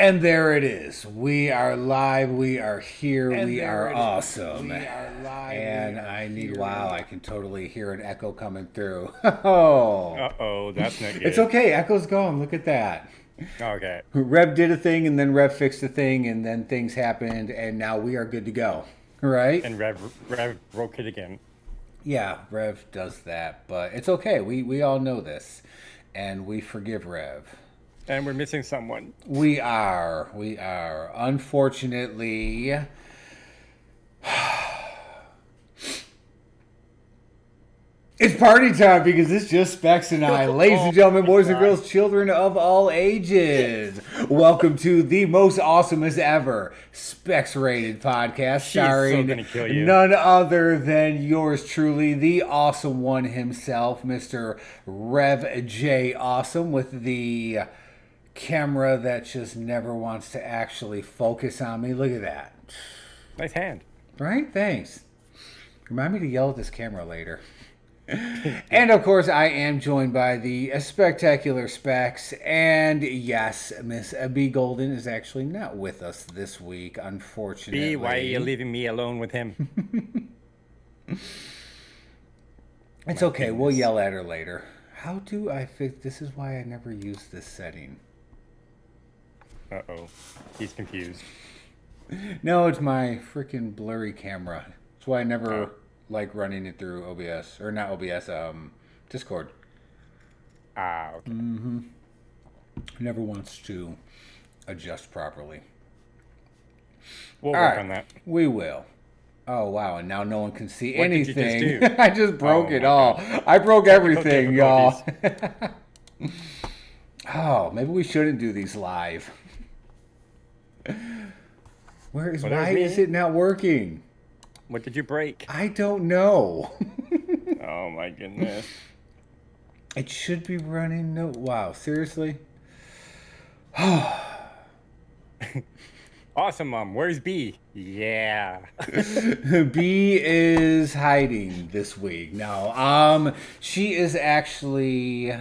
And there it is. We are live. We are here. We are awesome. We are live. And I need, wow, I can totally hear an echo coming through. Oh. Uh-oh, that's not good. It's okay. Echo's gone. Look at that. Okay. Rev did a thing, and then Rev fixed a thing, and then things happened, and now we are good to go. Right? And Rev broke it again. Yeah, Rev does that, but it's okay. We all know this, and we forgive Rev. And we're missing someone. We are. Unfortunately, it's party time because it's just Specs and I. Ladies and gentlemen, boys and girls, children of all ages, welcome to the most awesomest ever SpecsRated Podcast, starring none other than yours truly, the awesome one himself, Mr. Rev J Awesome, with the camera that just never wants to actually focus on me. Look at that. Nice hand. Right? Thanks. Remind me to yell at this camera later. And of course, I am joined by the spectacular Specs. And yes, Miss BeaGolden is actually not with us this week, unfortunately. B, why are you leaving me alone with him? It's okay. We'll yell at her later. How do I fix... This is why I never use this setting. Uh-oh. He's confused. No, it's my freaking blurry camera. That's why I never like running it through OBS. Or not OBS, Discord. Ah, okay. Mm-hmm. Never wants to adjust properly. We'll work on that. We will. Oh, wow. And now no one can see what anything. Did you just do? I just broke it all. God. I broke everything, y'all. Oh, maybe we shouldn't do these live. Why is it not working? What did you break? I don't know. Oh my goodness. It should be running. No, wow, seriously? Awesome, Mom. Where's B? Yeah. B is hiding this week. No, she is actually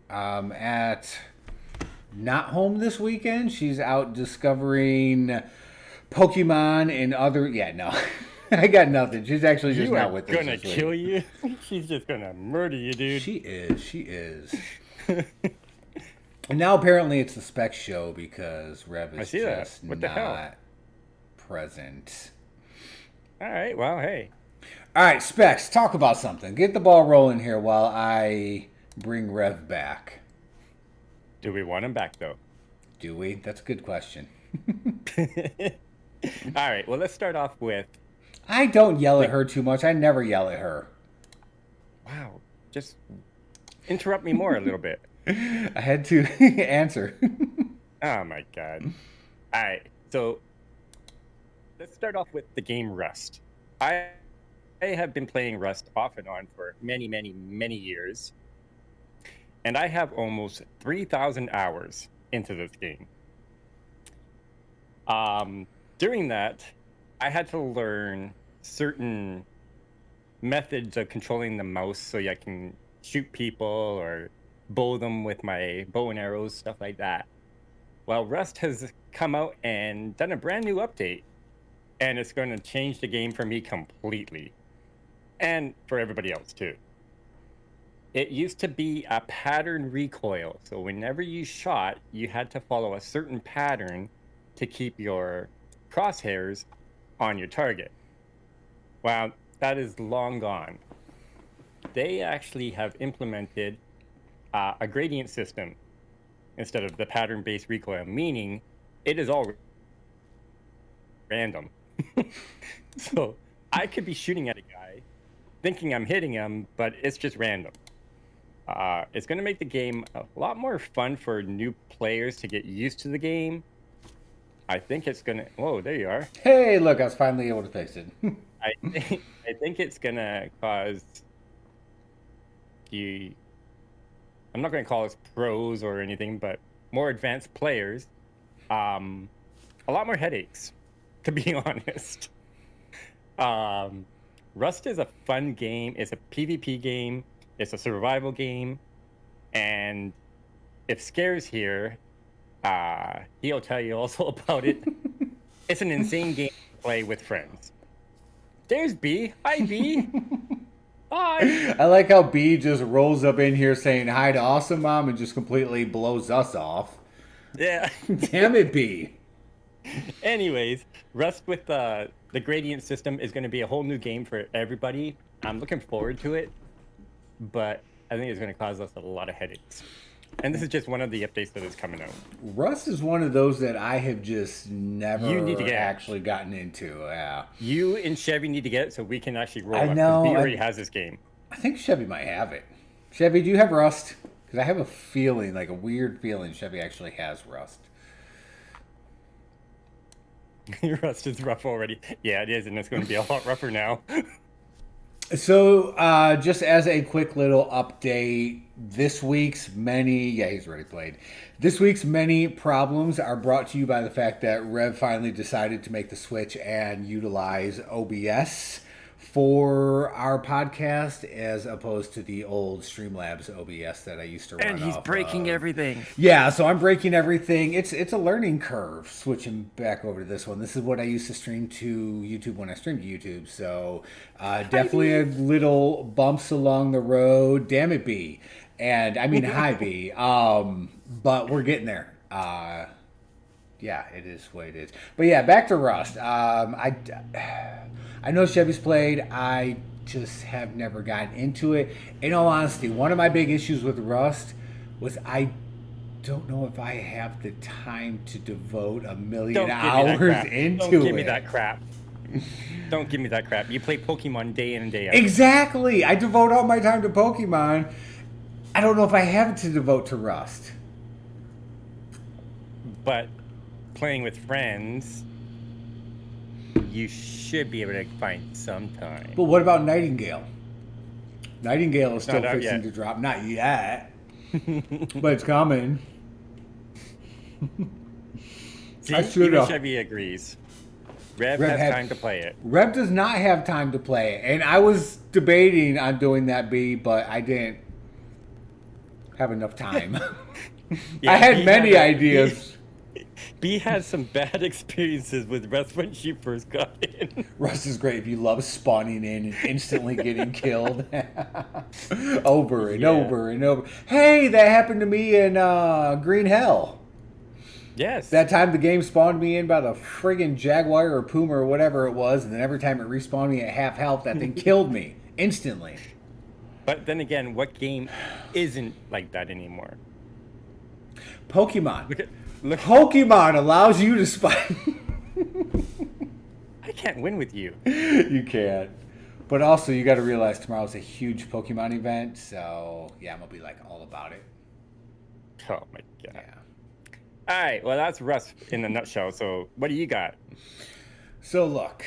at not home this weekend. She's out discovering Pokemon and other... Yeah, no. I got nothing. She's actually just not with us. She's gonna kill you? She's just gonna murder you, dude. She is. And now apparently it's the Spec show because Rev is just not present. All right, well, hey. All right, Specs, talk about something. Get the ball rolling here while I bring Rev back. Do we want him back, though? Do we? That's a good question. All right, well, let's start off with... I don't yell at her too much. I never yell at her. Wow, just interrupt me more a little bit. I had to answer. Oh, my God. All right, so let's start off with the game Rust. I have been playing Rust off and on for many, many, many years. And I have almost 3,000 hours into this game. During that, I had to learn certain methods of controlling the mouse so I can shoot people or bow them with my bow and arrows, stuff like that. Well, Rust has come out and done a brand new update, and it's going to change the game for me completely, and for everybody else too. It used to be a pattern recoil, so whenever you shot, you had to follow a certain pattern to keep your crosshairs on your target. Well, that is long gone. They actually have implemented a gradient system instead of the pattern-based recoil, meaning it is all random. So I could be shooting at a guy, thinking I'm hitting him, but it's just random. It's going to make the game a lot more fun for new players to get used to the game. I think it's going to... Whoa, there you are. Hey, look, I was finally able to fix it. I think it's going to cause the... I'm not going to call us pros or anything, but more advanced players, a lot more headaches, to be honest. Rust is a fun game. It's a PvP game. It's a survival game. And if Scare's here, He'll tell you also about it. It's an insane game to play with friends. There's B. Hi, B. Hi. I like how B just rolls up in here saying hi to Awesome Mom and just completely blows us off. Yeah. Damn it, B. Anyways, Rust with the gradient system is going to be a whole new game for everybody. I'm looking forward to it, but I think it's going to cause us a lot of headaches. And this is just one of the updates that is coming out. Rust is one of those that I have just never You need to get actually gotten into. Yeah. You and Chevy need to get it so we can actually roll I up. know. He already has this game. I think Chevy might have it. Chevy, do you have Rust? Because I have a feeling, like a weird feeling, Chevy actually has Rust. Rust is rough already. Yeah, it is, and it's going to be a lot rougher now. So, just as a quick little update, this week's he's already played. This week's many problems are brought to you by the fact that Rev finally decided to make the switch and utilize OBS for our podcast as opposed to the old Streamlabs OBS that I used to run. And he's breaking everything. Yeah, so I'm breaking everything. It's a learning curve switching back over to this one. This is what I used to stream to YouTube when I streamed to YouTube. So definitely a little bumps along the road. Damn it, B. And I mean, hi, B. But we're getting there. Yeah, it is what it is. But yeah, back to Rust. I know Chevy's played. I just have never gotten into it. In all honesty, one of my big issues with Rust was I don't know if I have the time to devote a million hours into it. Don't give me that crap. Don't give me that crap. You play Pokemon day in and day out. Exactly. I devote all my time to Pokemon. I don't know if I have it to devote to Rust. But playing with friends, you should be able to find some time. But what about Nightingale? Nightingale is still Not out fixing yet. to drop. Not yet. But it's coming. See, I should even have. Chevy agrees. Rev Rev has time to play it. Rev does not have time to play it. And I was debating on doing that, B, but I didn't have enough time. Yeah, I had B many had- ideas. B had some bad experiences with Rust when she first got in. Rust is great if you love spawning in and instantly getting killed. Over and over and over. Hey, that happened to me in Green Hell. Yes. That time the game spawned me in by the friggin' Jaguar or Puma or whatever it was, and then every time it respawned me at half health, that thing killed me instantly. But then again, what game isn't like that anymore? Pokemon. Look, Pokemon allows you to spawn. I can't win with you. You can't. But also, you got to realize tomorrow's a huge Pokemon event, so yeah, I'm gonna be like all about it. Oh my god. Yeah. All right, well that's Rust in a nutshell. So what do you got? So look,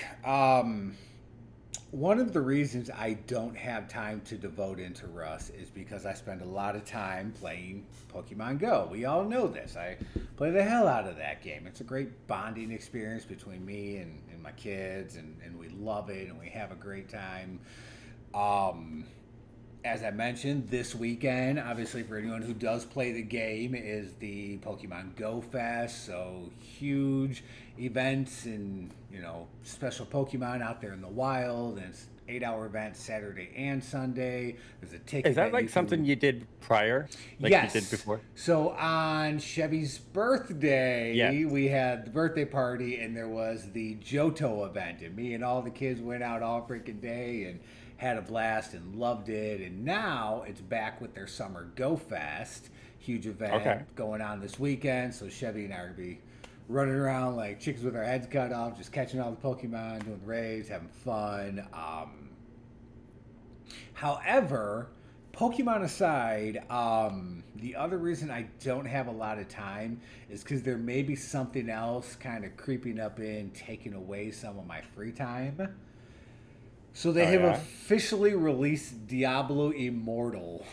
one of the reasons I don't have time to devote into Rust is because I spend a lot of time playing Pokemon Go. We all know this. I play the hell out of that game. It's a great bonding experience between me and my kids, and we love it, and we have a great time. As I mentioned, this weekend, obviously for anyone who does play the game, is the Pokemon Go Fest. So huge events and, special Pokemon out there in the wild. And it's 8-hour event Saturday and Sunday. There's a ticket. Is that like something you did prior? Like yes. you did before? So on Chevy's birthday, Yeah. we had the birthday party, and there was the Johto event. And me and all the kids went out all freaking day and had a blast and loved it. And now it's back with their Summer Go Fest. Huge event going on this weekend. So Chevy and I are going to be running around like chickens with our heads cut off, just catching all the Pokemon, doing the raids, having fun. However, Pokemon aside, the other reason I don't have a lot of time is because there may be something else kind of creeping up in, taking away some of my free time. So they have officially released Diablo Immortal.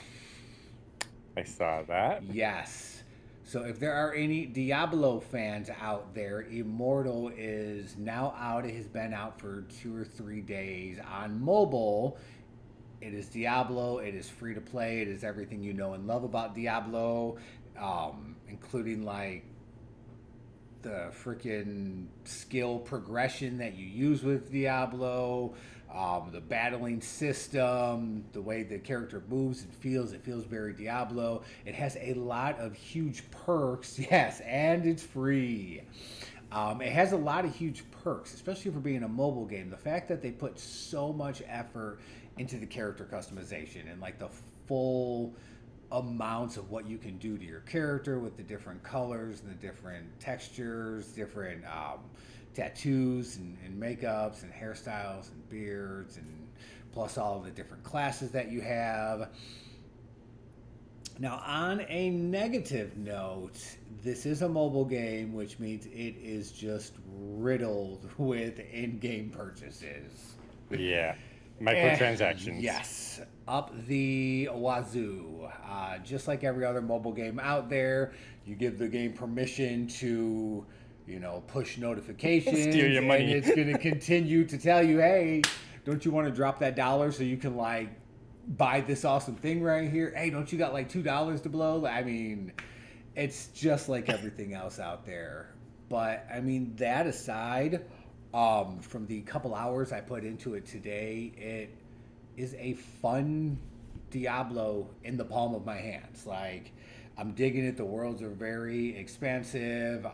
I saw that. Yes. So if there are any Diablo fans out there, Immortal is now out. It has been out for 2 or 3 days on mobile. It is Diablo. It is free to play. It is everything you know and love about Diablo, including like the freaking skill progression that you use with Diablo, the battling system, the way the character moves and feels. It feels very Diablo. It has a lot of huge perks, yes, and it's free. It has a lot of huge perks, especially for being a mobile game. The fact that they put so much effort into the character customization and like the full amounts of what you can do to your character with the different colors and the different textures, different tattoos and makeups and hairstyles and beards, and plus all of the different classes that you have. Now, on a negative note, this is a mobile game, which means it is just riddled with in-game purchases. Yeah. Microtransactions. Yes, up the wazoo. Just like every other mobile game out there, you give the game permission to, push notifications, steal your money. and it's going to continue to tell you, hey, don't you want to drop that dollar so you can like buy this awesome thing right here? Hey, don't you got like $2 to blow? I mean, it's just like everything else out there. But I mean, that aside, from the couple hours I put into it today, it is a fun Diablo in the palm of my hands. Like, I'm digging it. The worlds are very expansive.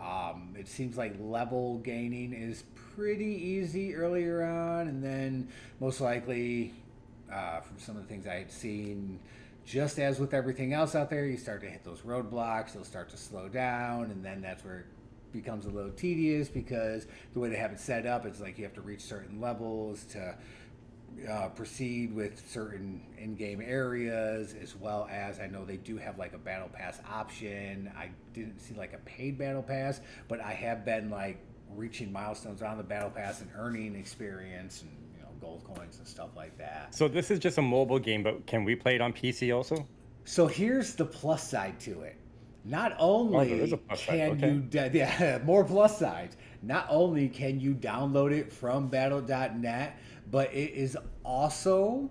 It seems like level gaining is pretty easy earlier on, and then most likely, from some of the things I had seen, just as with everything else out there, you start to hit those roadblocks. They'll start to slow down, and then that's where it becomes a little tedious, because the way they have it set up, it's like you have to reach certain levels to proceed with certain in-game areas, as well as I know they do have like a battle pass option. I didn't see like a paid battle pass, but I have been like reaching milestones on the battle pass and earning experience and gold coins and stuff like that. So this is just a mobile game, but can we play it on PC also? So here's the plus side to it. Not only can you, more plus sides. Not only can you download it from battle.net, but it is also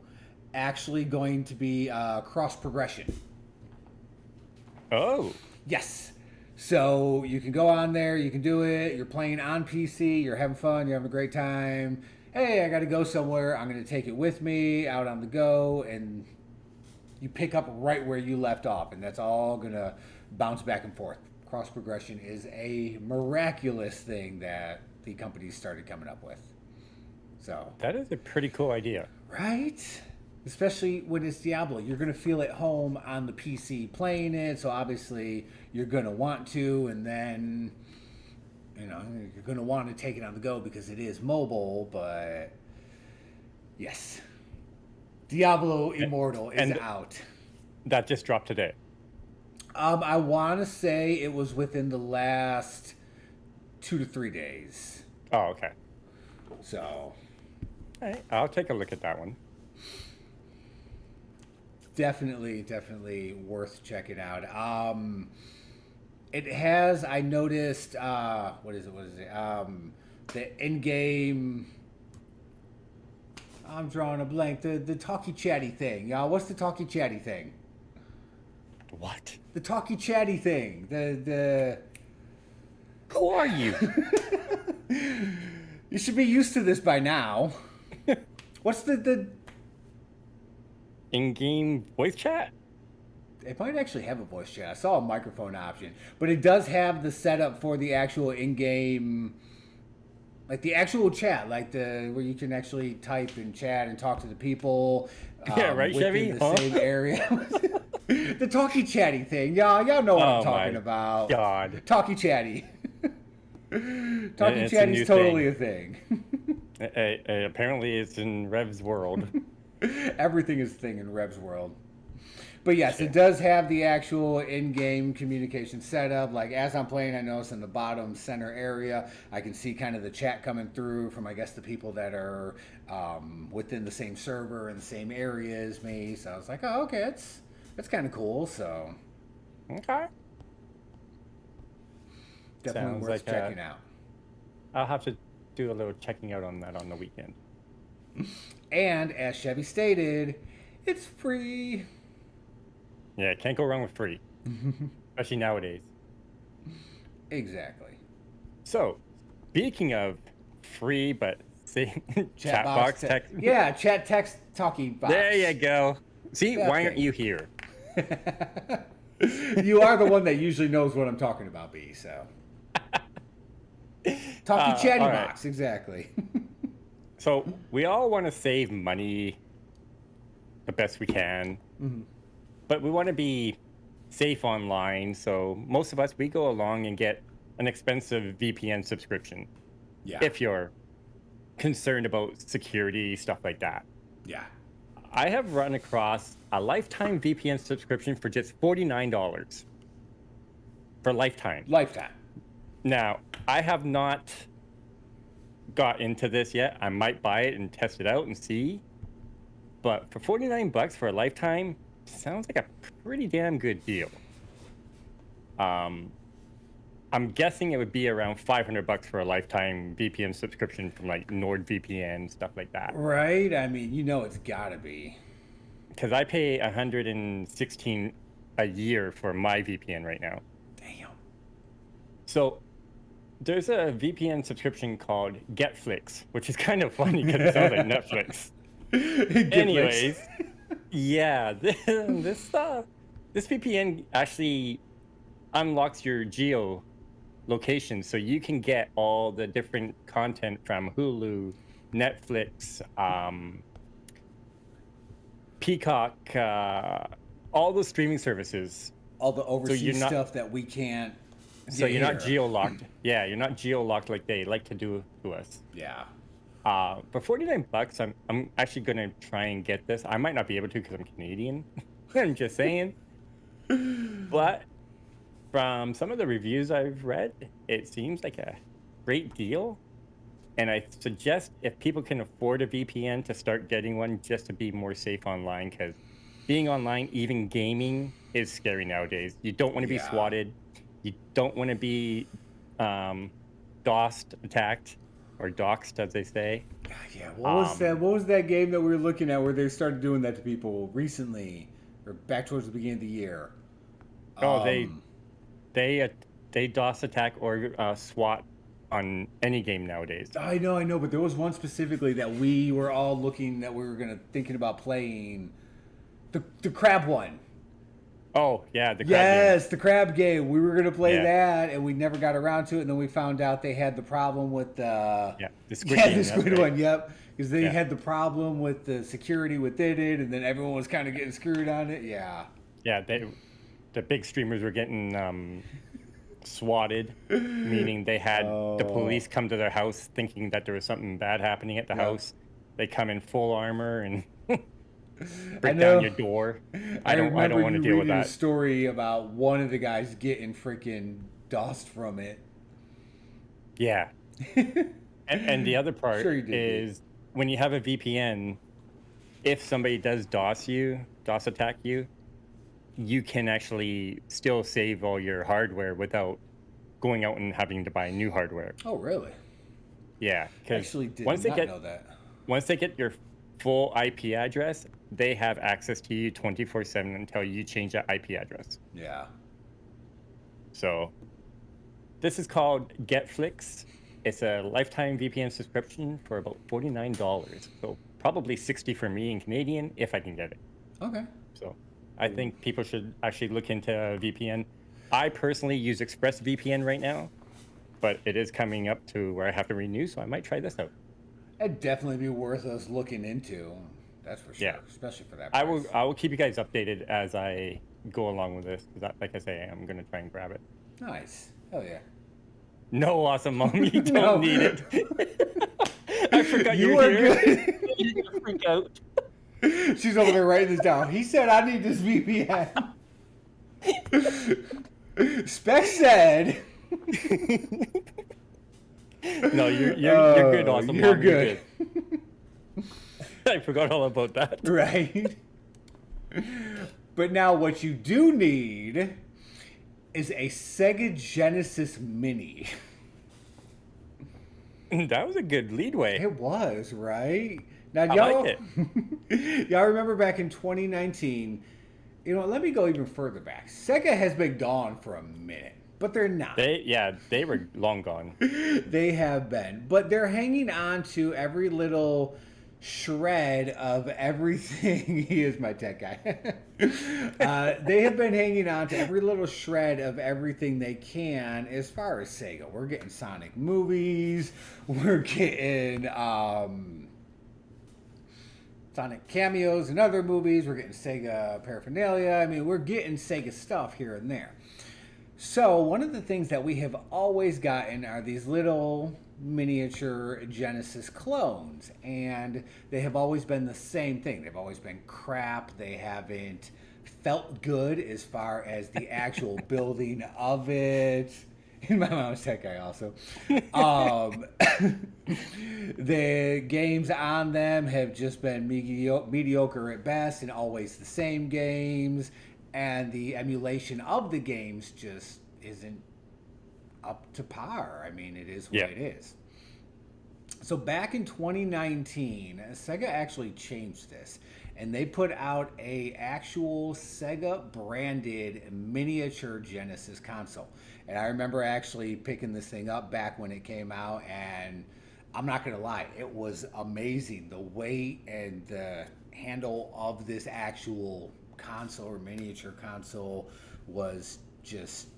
actually going to be cross progression. Oh. Yes. So you can go on there, you can do it. You're playing on PC, you're having fun, you're having a great time. Hey, I got to go somewhere. I'm going to take it with me out on the go, and you pick up right where you left off, and that's all going to bounce back and forth. Cross progression is a miraculous thing that the companies started coming up with. So that is a pretty cool idea, right? Especially when it's Diablo, you're going to feel at home on the PC playing it, so obviously you're going to want to, and then you're going to want to take it on the go because it is mobile. But yes, Diablo Immortal is out. That just dropped today. I want to say it was within the last 2 to 3 days. Oh, okay. So, all right, I'll take a look at that one. Definitely worth checking out. It has, I noticed, what is it? The in-game, I'm drawing a blank, the talkie chatty thing. Y'all, what's the talkie chatty thing? What? The talkie chatty thing. The Who are you? You should be used to this by now. What's the in-game voice chat? It might actually have a voice chat. I saw a microphone option, but it does have the setup for the actual in-game, like the actual chat, like where you can actually type and chat and talk to the people. Yeah, right, Chevy? The same area. The talkie chatty thing, y'all know what I'm talking about. God, talkie chatty. Talkie chatty is totally a thing. Apparently, it's in Rev's world. Everything is a thing in Rev's world. But yes, it does have the actual in-game communication setup. Like, as I'm playing, I notice in the bottom center area, I can see kind of the chat coming through from, I guess, the people that are within the same server and the same area as me. So I was like, oh, okay, that's kind of cool. So, okay. Definitely Sounds worth checking out. I'll have to do a little checking out on that on the weekend. And, as Chevy stated, it's free. Yeah, can't go wrong with free. Especially nowadays. Exactly. So, speaking of free but same chat box text. Yeah, chat text talking box. There you go. See, why aren't you here? You are the one that usually knows what I'm talking about, B. So, talkie chatty box, exactly. So we all want to save money the best we can, but we want to be safe online. So most of us, we go along and get an expensive VPN subscription. Yeah. If you're concerned about security, stuff like that. Yeah. I have run across a lifetime VPN subscription for just $49 for lifetime. Lifetime. Now, I have not got into this yet. I might buy it and test it out and see. But for $49 for a lifetime, sounds like a pretty damn good deal. I'm guessing it would be around $500 for a lifetime VPN subscription from like NordVPN, stuff like that. Right? I mean, you know it's gotta be. Because I pay $116 a year for my VPN right now. Damn. So there's a VPN subscription called Getflix, which is kind of funny because it sounds like Netflix. Anyways, yeah, this VPN actually unlocks your geo location, so you can get all the different content from Hulu, Netflix, Peacock, all the streaming services. All the overseas stuff that we can't. So you're not geo-locked. Yeah, you're not geo-locked like they like to do to us. Yeah. For $49, I'm actually gonna try and get this. I might not be able to because I'm Canadian. I'm just saying. But from some of the reviews I've read, it seems like a great deal. And I suggest if people can afford a VPN to start getting one just to be more safe online, because being online, even gaming, is scary nowadays. You don't want to be swatted. You don't want to be DOSed, attacked, or doxed, as they say. Yeah, what was that game that we were looking at where they started doing that to people recently, or back towards the beginning of the year? Oh, they DOS attack or SWAT on any game nowadays. I know, but there was one specifically that we were all thinking about playing. The crab one. Oh, yeah, the crab game. The crab game. We were going to play that, and we never got around to it, and then we found out they had the problem with the squid one, yep. Because they had the problem with the security within it, and then everyone was kind of getting screwed on it, Yeah, the big streamers were getting swatted, meaning they had the police come to their house thinking that there was something bad happening at the house. They come in full armor and break down your door. I don't want to deal with that. A story about one of the guys getting freaking DOSed from it. Yeah. and the other part is when you have a VPN, if somebody does DOS attack you, you can actually still save all your hardware without going out and having to buy new hardware. Oh, really? Yeah, because once they get your full IP address, they have access to you 24/7 until you change that IP address. Yeah. So this is called Getflix. It's a lifetime VPN subscription for about $49. So probably $60 for me in Canadian if I can get it. Okay. So I think people should actually look into VPN. I personally use ExpressVPN right now, but it is coming up to where I have to renew, so I might try this out. It'd definitely be worth us looking into. That's for sure, especially for that price. I will keep you guys updated as I go along with this, because like I say, I'm going to try and grab it. Nice. Hell yeah. No, awesome mom, you don't need it. I forgot you were here. Good. You're going to freak out. She's over there writing this down. He said, I need this VPN. Spec said. No, you're good, awesome. You're mom. Good. You're good. I forgot all about that. Right. But now what you do need is a Sega Genesis Mini. That was a good leadway. It was, right? Now, I like it. Y'all remember back in 2019, let me go even further back. Sega has been gone for a minute. but they're not. They were long gone. They have been, but they're hanging on to every little shred of everything. He is my tech guy. They have been hanging on to every little shred of everything they can as far as Sega. We're getting Sonic movies. We're getting Sonic cameos in other movies. We're getting Sega paraphernalia. I mean, we're getting Sega stuff here and there. So one of the things that we have always gotten are these little miniature Genesis clones, and they have always been the same thing. They've always been crap. They haven't felt good as far as the actual building of it. My mom's tech guy also. The games on them have just been mediocre at best and always the same games. And the emulation of the games just isn't up to par. I mean, it is what it is. So back in 2019, Sega actually changed this, and they put out a actual Sega branded miniature Genesis console. And I remember actually picking this thing up back when it came out, and I'm not gonna lie, it was amazing. The weight and the handle of this actual console or miniature console was just,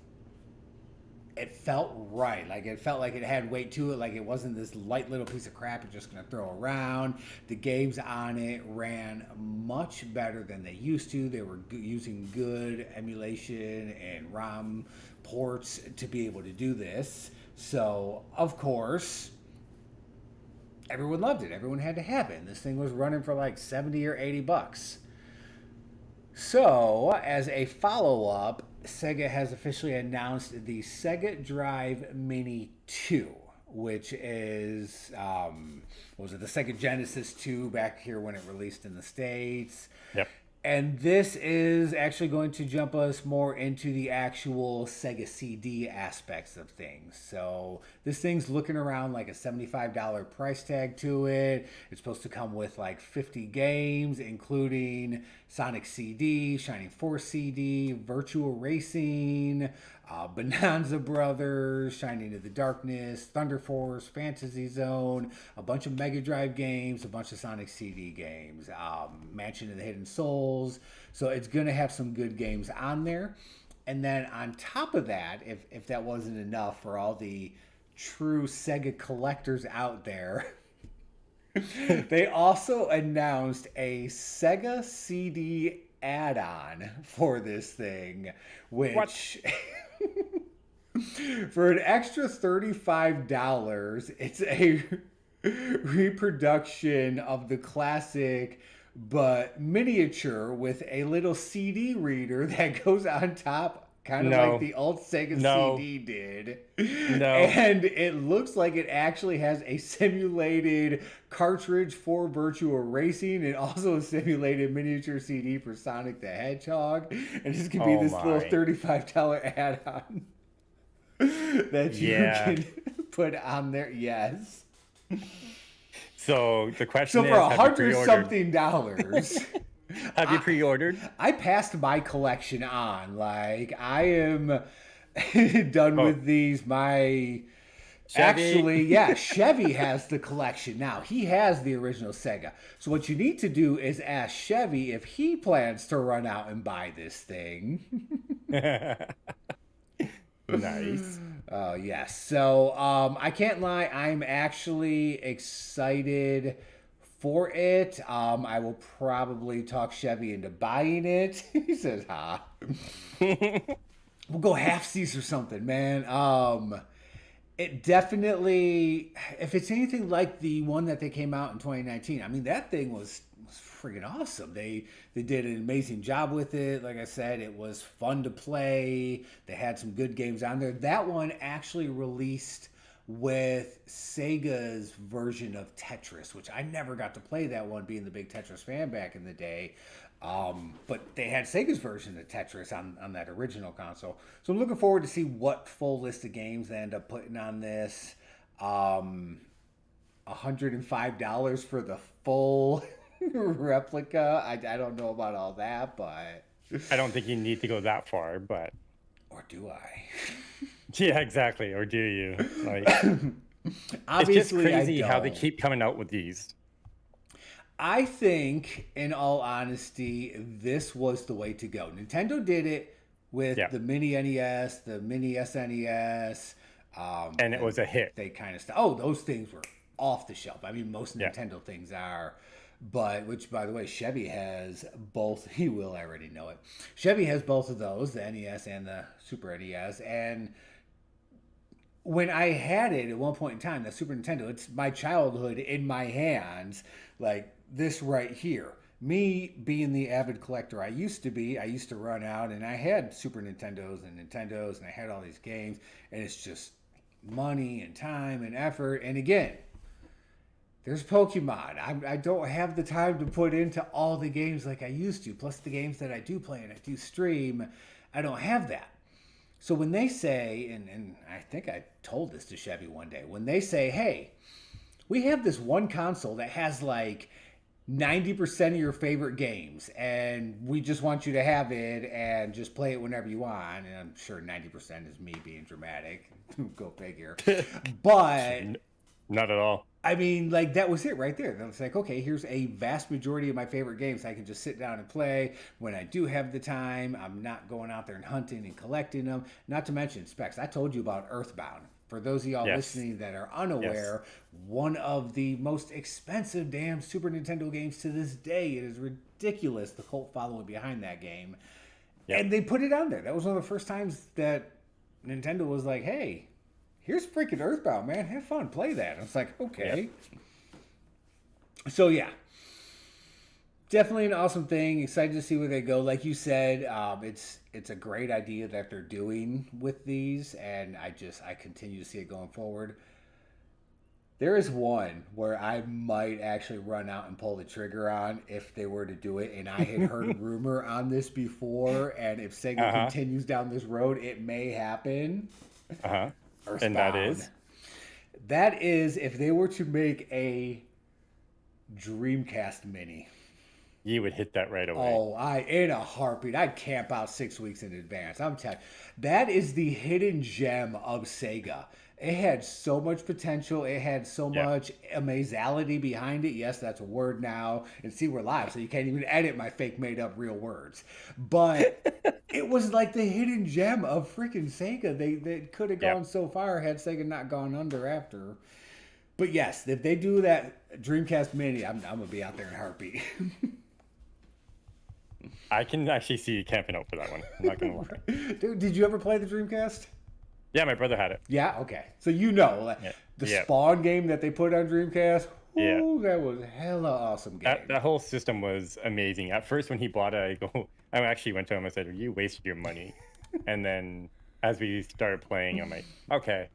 it felt right. Like it felt like it had weight to it. Like it wasn't this light little piece of crap you're just gonna throw around. The games on it ran much better than they used to. They were using good emulation and ROM ports to be able to do this. So of course everyone loved it. Everyone had to have it. And this thing was running for like 70 or 80 bucks. So, as a follow-up, Sega has officially announced the Sega Drive Mini 2, which is, what was it, the Sega Genesis 2 back here when it released in the States. Yep. And this is actually going to jump us more into the actual Sega CD aspects of things. So this thing's looking around like a $75 price tag to it. It's supposed to come with like 50 games, including Sonic CD, Shining Force CD, Virtua Racing, Bonanza Brothers, Shining into the Darkness, Thunder Force, Fantasy Zone, a bunch of Mega Drive games, a bunch of Sonic CD games, Mansion of the Hidden Souls. So it's going to have some good games on there. And then on top of that, if that wasn't enough for all the true Sega collectors out there, they also announced a Sega CD Add-On for this thing, which for an extra $35, it's a reproduction of the classic but miniature with a little CD reader that goes on top, kind of like the old Sega CD did. And it looks like it actually has a simulated cartridge for Virtua Racing and also a simulated miniature CD for Sonic the Hedgehog. And this could be this little $35 add-on that you can put on there. Yes. So the question is, for $100-something, have you pre-ordered? I passed my collection on. Like, I am done with these. My Chevy. Chevy has the collection now. He has the original Sega. So what you need to do is ask Chevy if he plans to run out and buy this thing. Nice. Yes. So I can't lie, I'm actually excited for it. I will probably talk Chevy into buying it. He says, we'll go halfsies or something, man. It definitely, if it's anything like the one that they came out in 2019, I mean, that thing was freaking awesome. They did an amazing job with it. Like I said, it was fun to play. They had some good games on there. That one actually released with Sega's version of Tetris, which I never got to play that one, being the big Tetris fan back in the day. But they had Sega's version of Tetris on that original console. So I'm looking forward to see what full list of games they end up putting on this. $105 for the full replica. I don't know about all that, but I don't think you need to go that far, but... Or do I? Yeah, exactly. Or do you? Like, Obviously, it's just crazy I how they don't. keep coming out with these. I think, in all honesty, this was the way to go. Nintendo did it with Yeah. the mini NES, the mini SNES, And it and was a hit. they kind of oh, those things were off the shelf. I mean, most Yeah. Nintendo things are, but which, by the way, Chevy has both. He will already know it. Chevy has both of those, the NES and the Super NES, and when I had it at one point in time, the Super Nintendo, it's my childhood in my hands, like this right here. Me being the avid collector I used to be, I used to run out and I had Super Nintendos and I had all these games, and it's just money and time and effort. And again, there's Pokemon. I don't have the time to put into all the games like I used to, plus the games that I do play and I do stream. I don't have that. So when they say, and I think I told this to Chevy one day, when they say, hey, we have this one console that has like 90% of your favorite games, and we just want you to have it and just play it whenever you want. And I'm sure 90% is me being dramatic. Go figure. But Not at all. I mean, like, that was it right there. It's like, okay, here's a vast majority of my favorite games I can just sit down and play when I do have the time. I'm not going out there and hunting and collecting them. Not to mention, Specs, I told you about Earthbound. For those of y'all listening that are unaware, one of the most expensive damn Super Nintendo games to this day. It is ridiculous, the cult following behind that game. Yep. And they put it on there. That was one of the first times that Nintendo was like, hey, here's freaking Earthbound, man. Have fun. Play that. And it's like, okay. Yep. So, yeah. Definitely an awesome thing. Excited to see where they go. Like you said, it's a great idea that they're doing with these. And I continue to see it going forward. There is one where I might actually run out and pull the trigger on if they were to do it. And I had heard a rumor on this before. And if Sega continues down this road, it may happen. Uh-huh. Earthbound. And that is? That is if they were to make a Dreamcast Mini. You would hit that right away. Oh, in a heartbeat. I'd camp out 6 weeks in advance. I'm telling you. That is the hidden gem of Sega. It had so much potential. It had so much amazality behind it. Yes, that's a word now. And see, we're live, so you can't even edit my fake made-up real words. But it was like the hidden gem of freaking Sega. They could have gone so far had Sega not gone under after. But yes, if they do that Dreamcast Mini, I'm going to be out there in a heartbeat. I can actually see you camping out for that one. I'm not going to lie. Dude, did you ever play the Dreamcast? Yeah, my brother had it. Yeah, okay. So you know, the Spawn game that they put on Dreamcast, that was a hella awesome game. That whole system was amazing. At first, when he bought it, I actually went to him and said, you wasted your money. And then as we started playing, I'm like, okay,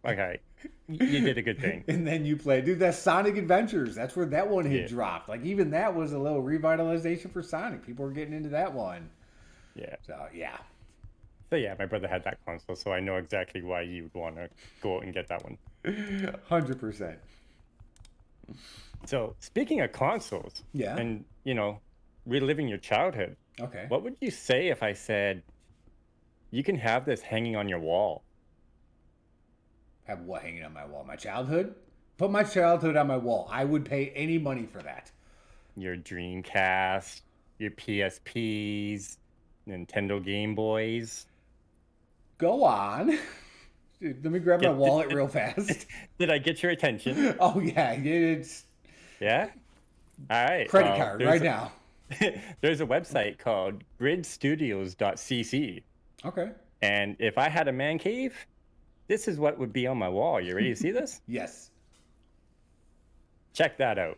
you did a good thing. And then you played. Dude, that's Sonic Adventures. That's where that one had dropped. Like, even that was a little revitalization for Sonic. People were getting into that one. Yeah. So, yeah. So yeah, my brother had that console, so I know exactly why you would want to go out and get that one. 100%. So speaking of consoles, and reliving your childhood. Okay. What would you say if I said you can have this hanging on your wall? Have what hanging on my wall? My childhood? Put my childhood on my wall. I would pay any money for that. Your Dreamcast, your PSPs, Nintendo Game Boys. Go on. Dude, let me grab my wallet real fast. Did I get your attention? Oh, yeah. It's... Yeah? All right. Credit card right now. There's a website called gridstudios.cc. Okay. And if I had a man cave, this is what would be on my wall. You ready to see this? Yes. Check that out.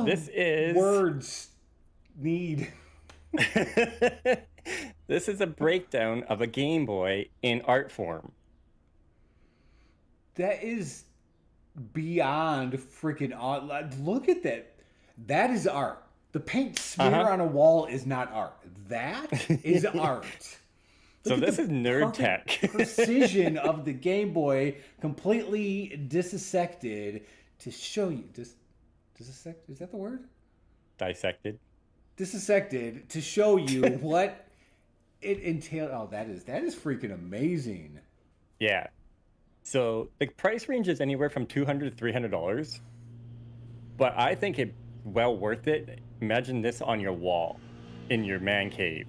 This is... Words need... This is a breakdown of a Game Boy in art form. That is beyond freaking odd. Look at that. That is art. The paint smear on a wall is not art. That is art. So this is nerd tech. Precision of the Game Boy, completely dissected to show you. Dissect? Is that the word? Dissected. Dissected to show you what it entails. Oh, that is freaking amazing. Yeah. So the price range is anywhere from $200 to $300, but I think it's well worth it. Imagine this on your wall, in your man cave,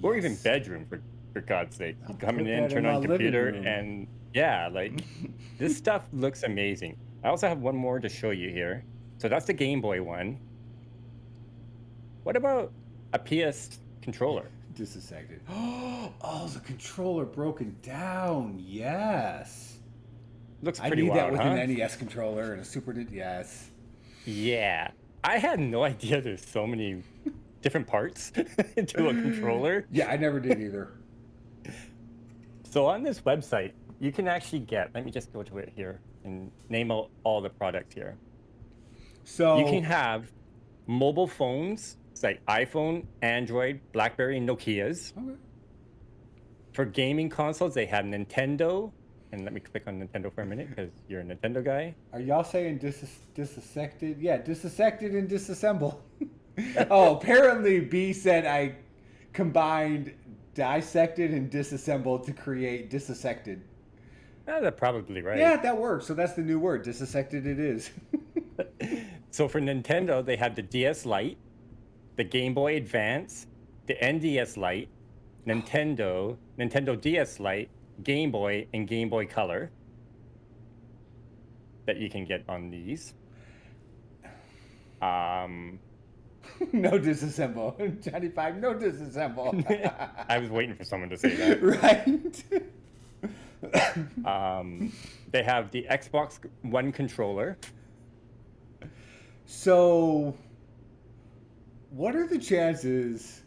or even bedroom for God's sake. You coming in, turn on your computer, and yeah, like this stuff looks amazing. I also have one more to show you here. So that's the Game Boy one. What about a PS controller? Disassected. Oh, the controller broken down. Yes. Looks I pretty need that wild, with huh? an NES controller and a Super Nintendo. Yes. Yeah. I had no idea there's so many different parts to a controller. Yeah, I never did either. So on this website, you can actually get, let me just go to it here and name out all the products here. So You can have mobile phones, it's like iPhone, Android, BlackBerry, and Nokias. Okay. For gaming consoles, they have Nintendo. And let me click on Nintendo for a minute because you're a Nintendo guy. Are y'all saying disassected? Yeah, disassected and disassemble. Oh, apparently B said I combined dissected and disassembled to create disassected. That's probably right. Yeah, that works. So that's the new word. Disassected it is. So for Nintendo, they have the DS Lite, the Game Boy Advance, the NDS Lite, Nintendo DS Lite, Game Boy, and Game Boy Color that you can get on these. No disassemble. Johnny Five, no disassemble. I was waiting for someone to say that. Right. They have the Xbox One controller. So, what are the chances?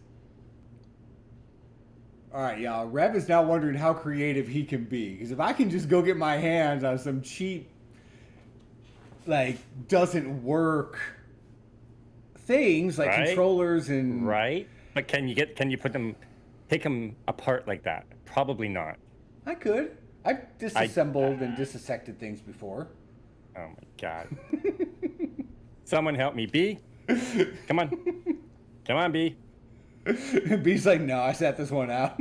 All right, y'all. Rev is now wondering how creative he can be. Because if I can just go get my hands on some cheap, like, doesn't work things like Right? controllers and Right? But can you take them apart like that? Probably not. I could. I've disassembled and disassected things before. Oh my God. Someone help me. B? Come on. Come on, B. B's like, no, I sat this one out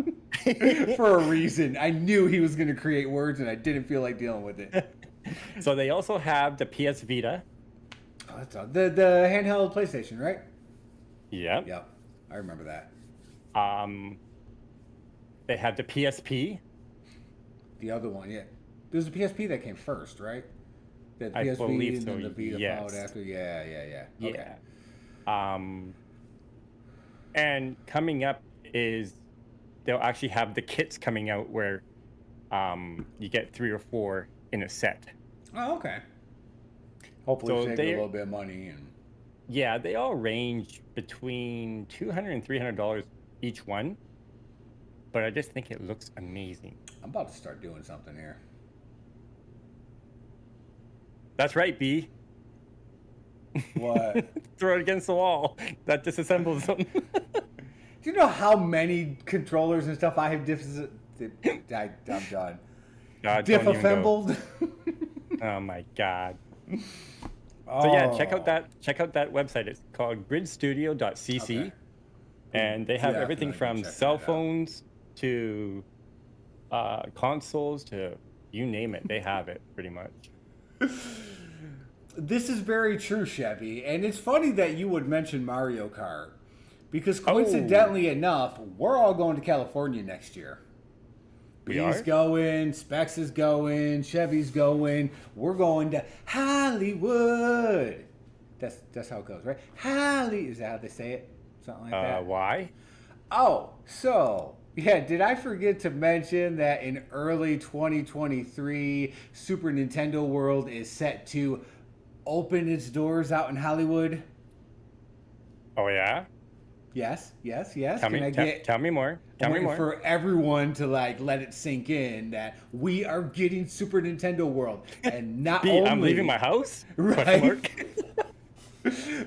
for a reason. I knew he was going to create words, and I didn't feel like dealing with it. So they also have the PS Vita. Oh, that's all. The handheld PlayStation, right? Yep. Yep, I remember that. They have the PSP. The other one, yeah. There's a PSP that came first, right? The I PSP believe and then so, the Vita yes. followed after. Yeah. Okay. Yeah. And coming up is they'll actually have the kits coming out where you get 3 or 4 in a set. Oh, okay. Hopefully So save a little bit of money. And Yeah, they all range between $200 and $300 each one. But I just think it looks amazing. I'm about to start doing something here. That's right, B. What? Throw it against the wall. That disassembles them. Do you know how many controllers and stuff I have I'm done. God, don't even go. Diff-assembled? Oh my God. Oh. So yeah, check out that website. It's called gridstudio.cc. Okay. And they have Yeah, everything definitely from check cell that out. phones to consoles to you name it. They have it pretty much. This is very true, Chevy. And it's funny that you would mention Mario Kart. Because coincidentally enough, we're all going to California next year. We B's are? going, Specs is going, Chevy's going. We're going to Hollywood. That's how it goes, right? Is that how they say it? Something like that. Why? Oh, so, yeah, did I forget to mention that in early 2023, Super Nintendo World is set to open its doors out in Hollywood? Oh yeah? Yes. Tell me more. Tell me more. For everyone to let it sink in that we are getting Super Nintendo World, and not B, only I'm leaving my house? Right. Question mark.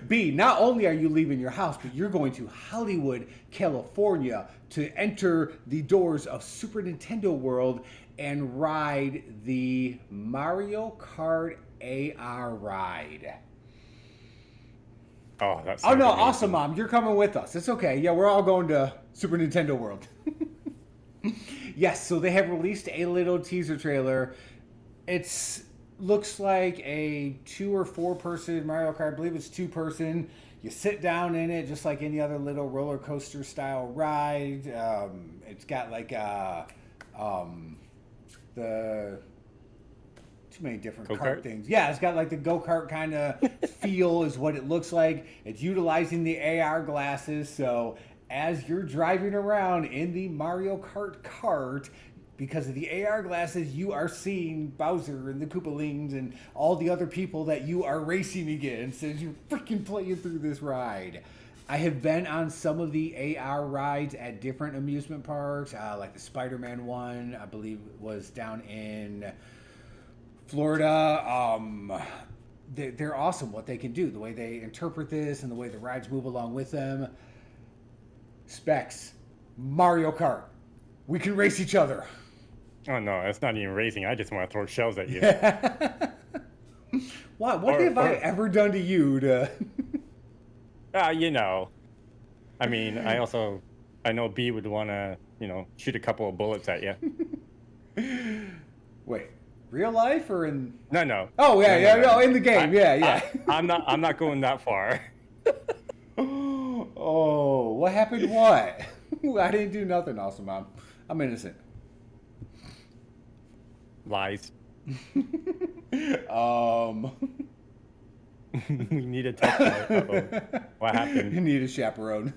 B, not only are you leaving your house, but you're going to Hollywood, California to enter the doors of Super Nintendo World and ride the Mario Kart AR ride. Oh, that's Oh no, amazing. awesome, Mom. You're coming with us. It's okay. Yeah, we're all going to Super Nintendo World. Yes, so they have released a little teaser trailer. It's looks like a 2 or 4 person Mario Kart. I believe it's 2 person. You sit down in it just like any other little roller coaster style ride. It's got like the too many different kart things. Yeah, it's got like the go-kart kind of feel is what it looks like. It's utilizing the AR glasses, so as you're driving around in the Mario Kart cart, because of the AR glasses, you are seeing Bowser and the Koopalings and all the other people that you are racing against as you're freaking playing through this ride. I have been on some of the AR rides at different amusement parks, like the Spider-Man one, I believe was down in Florida. They're awesome what they can do, the way they interpret this and the way the rides move along with them. Specs, Mario Kart, we can race each other. Oh no, it's not even racing. I just want to throw shells at you. What have I ever done to you to... You know. I mean, I know B would want to, shoot a couple of bullets at you. Wait, real life or in... No. Oh, yeah, no, in the game, yeah. I'm not going that far. Oh, what happened? What? I didn't do nothing, awesome, Mom. I'm innocent. Lies. We need a touchdown. What happened? You need a chaperone.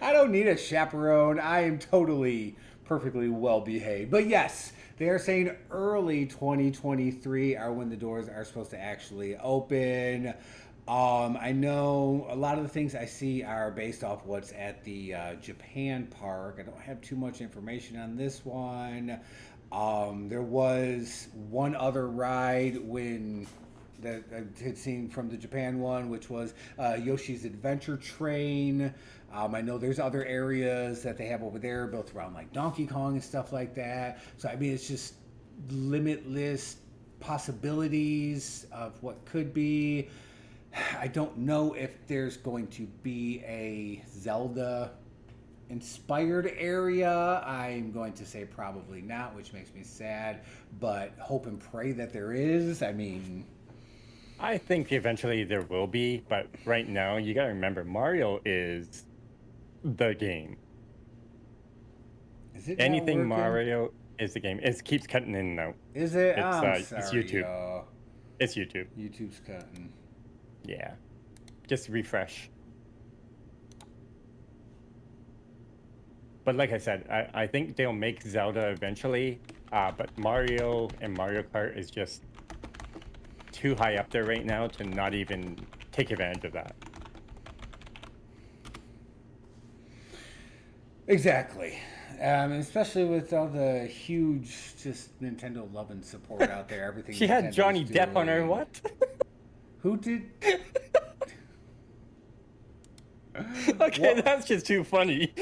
I don't need a chaperone. I am totally, perfectly well behaved. But yes, they are saying early 2023 are when the doors are supposed to actually open. I know a lot of the things I see are based off what's at the Japan park. I don't have too much information on this one. There was one other ride that I had seen from the Japan one, which was Yoshi's Adventure Train. I know there's other areas that they have over there built around like Donkey Kong and stuff like that. So, I mean, it's just limitless possibilities of what could be. I don't know if there's going to be a Zelda inspired area. I'm going to say probably not, which makes me sad, but hope and pray that there is. I mean, I think eventually there will be, but right now you gotta remember Mario is the game. Is it anything Mario is the game? It keeps cutting in and out. Is it? It's sorry, YouTube. It's YouTube. YouTube's cutting. Yeah. Just refresh. But like I said, I think they'll make Zelda eventually, but Mario and Mario Kart is just too high up there right now to not even take advantage of that. Exactly. Especially with all the huge just Nintendo love and support out there. Everything she had Johnny Depp on her, what? Who did? Okay, that's just too funny.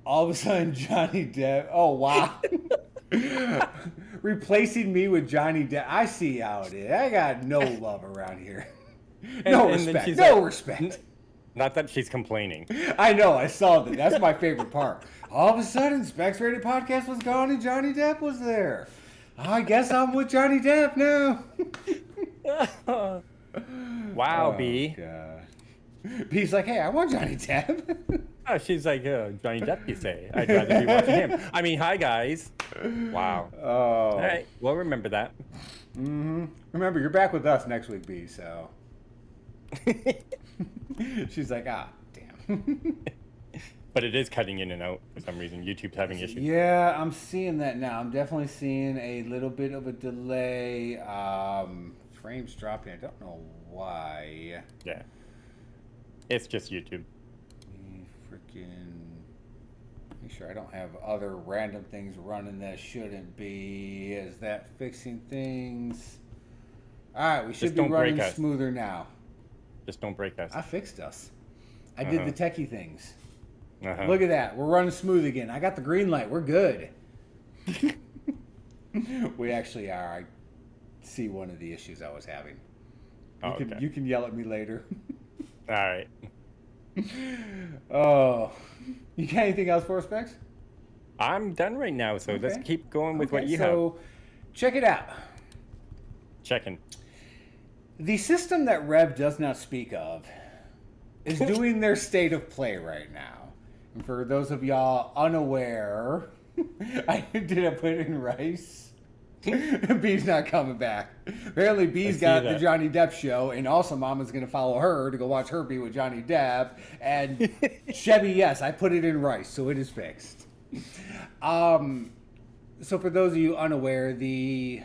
All of a sudden, Johnny Depp. Oh, wow. Replacing me with Johnny Depp. I see how it is. I got no love around here. No respect. No respect. Not that she's complaining. I know. I saw that. That's my favorite part. All of a sudden, SpecsRated Podcast was gone and Johnny Depp was there. I guess I'm with Johnny Depp now. Wow, B. God. B's like, hey, I want Johnny Depp. Oh, she's like, Johnny Depp, you say. I'd rather be watching him. I mean, hi, guys. Wow. Oh. All right. Well, remember that. Mm-hmm. Remember, you're back with us next week, B, so. She's like, damn. But it is cutting in and out for some reason. YouTube's having issues. Yeah, I'm seeing that now. I'm definitely seeing a little bit of a delay. Frames dropping. I don't know why. Yeah. It's just YouTube. Freaking make sure I don't have other random things running that shouldn't be. Is that fixing things? All right, we should be running smoother now. Just don't break us. I fixed us. I did the techie things. Look at that. We're running smooth again. I got the green light. We're good. We actually are. I see one of the issues I was having. You can yell at me later. All right. Oh, you got anything else for us, Specs? I'm done right now, so let's keep going with what you have. So, check it out. Checking. The system that Rev does not speak of is doing their state of play right now. And for those of y'all unaware, I put it in rice. B's not coming back. Apparently, B's got the Johnny Depp show, and also Mama's going to follow her to go watch her be with Johnny Depp. And Chevy, yes, I put it in rice, so it is fixed. So for those of you unaware, the